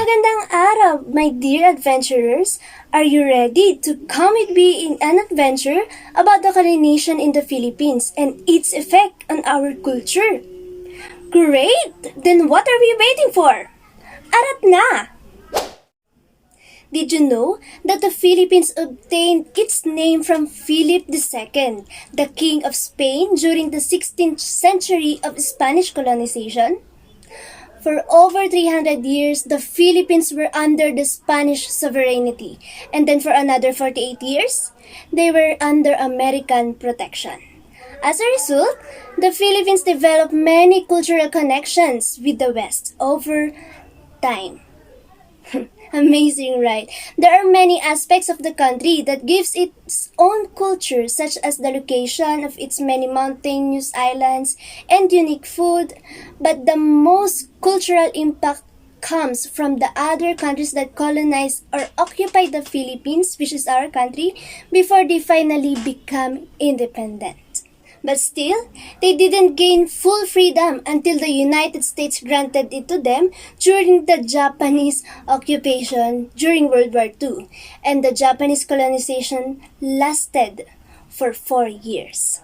Magandang araw, my dear adventurers! Are you ready to come with me in an adventure about the coronation in the Philippines and its effect on our culture? Great! Then what are we waiting for? Arap na! Did you know that the Philippines obtained its name from Philip II, the King of Spain during the 16th century of Spanish colonization? For over 300 years, the Philippines were under the Spanish sovereignty, and then for another 48 years, they were under American protection. As a result, the Philippines developed many cultural connections with the West over time. Amazing, right? There are many aspects of the country that gives its own culture, such as the location of its many mountainous islands and unique food, but the most cultural impact comes from the other countries that colonized or occupied the Philippines, which is our country, before they finally become independent. But still, they didn't gain full freedom until the United States granted it to them during the Japanese occupation during World War II, and the Japanese colonization lasted for 4 years.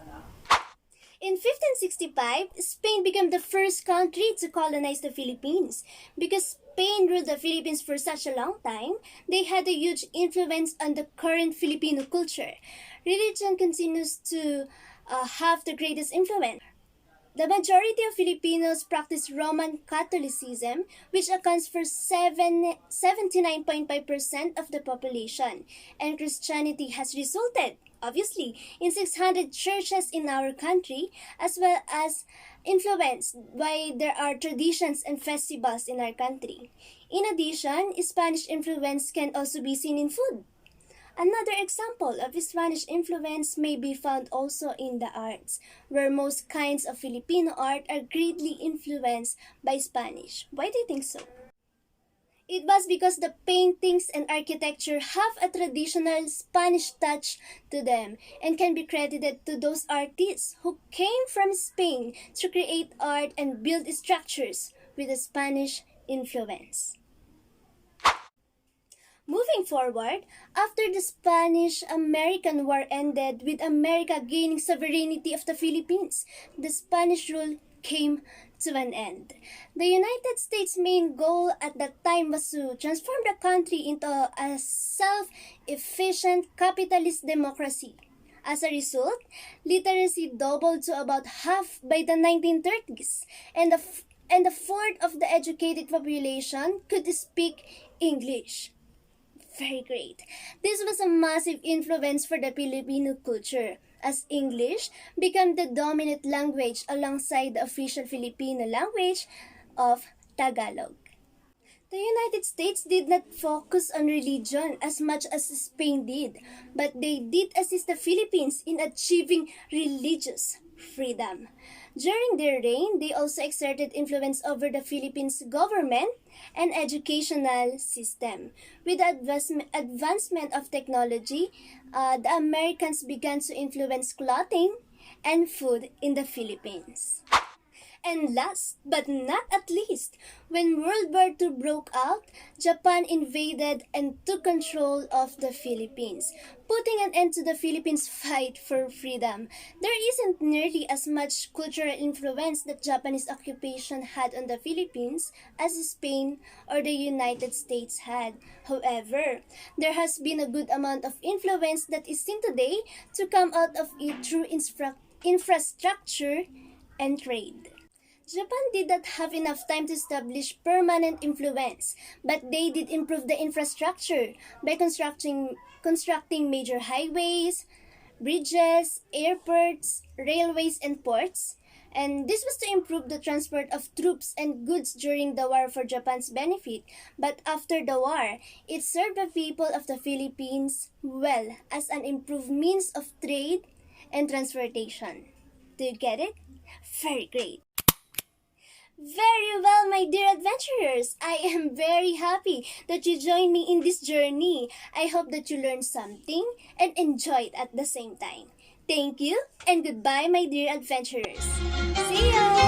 In 1565, Spain became the first country to colonize the Philippines. Because Spain ruled the Philippines for such a long time, they had a huge influence on the current Filipino culture. Religion continues to have the greatest influence. The majority of Filipinos practice Roman Catholicism, which accounts for 79.5% of the population, and Christianity has resulted, obviously, in 600 churches in our country, as well as influenced by there are traditions and festivals in our country. In addition, Spanish influence can also be seen in food. Another example of Spanish influence may be found also in the arts, where most kinds of Filipino art are greatly influenced by Spanish. Why do you think so? It was because the paintings and architecture have a traditional Spanish touch to them and can be credited to those artists who came from Spain to create art and build structures with a Spanish influence. Moving forward, after the Spanish-American War ended with America gaining sovereignty of the Philippines, the Spanish rule came to an end. The United States' main goal at that time was to transform the country into a self-efficient capitalist democracy. As a result, literacy doubled to about half by the 1930s, and a fourth of the educated population could speak English. Very great. This was a massive influence for the Filipino culture, as English became the dominant language alongside the official Filipino language of Tagalog. The United States did not focus on religion as much as Spain did, but they did assist the Philippines in achieving religious freedom. During their reign, they also exerted influence over the Philippines government and educational system. With the advancement of technology, the Americans began to influence clothing and food in the Philippines. And last but not at least, when World War II broke out, Japan invaded and took control of the Philippines, putting an end to the Philippines' fight for freedom. There isn't nearly as much cultural influence that Japanese occupation had on the Philippines as Spain or the United States had. However, there has been a good amount of influence that is seen today to come out of it through infrastructure and trade. Japan did not have enough time to establish permanent influence, but they did improve the infrastructure by constructing major highways, bridges, airports, railways, and ports. And this was to improve the transport of troops and goods during the war for Japan's benefit. But after the war, it served the people of the Philippines well as an improved means of trade and transportation. Do you get it? Very great. Very well, my dear adventurers. I am very happy that you joined me in this journey. I hope that you learned something and enjoyed at the same time. Thank you and goodbye, my dear adventurers. See ya!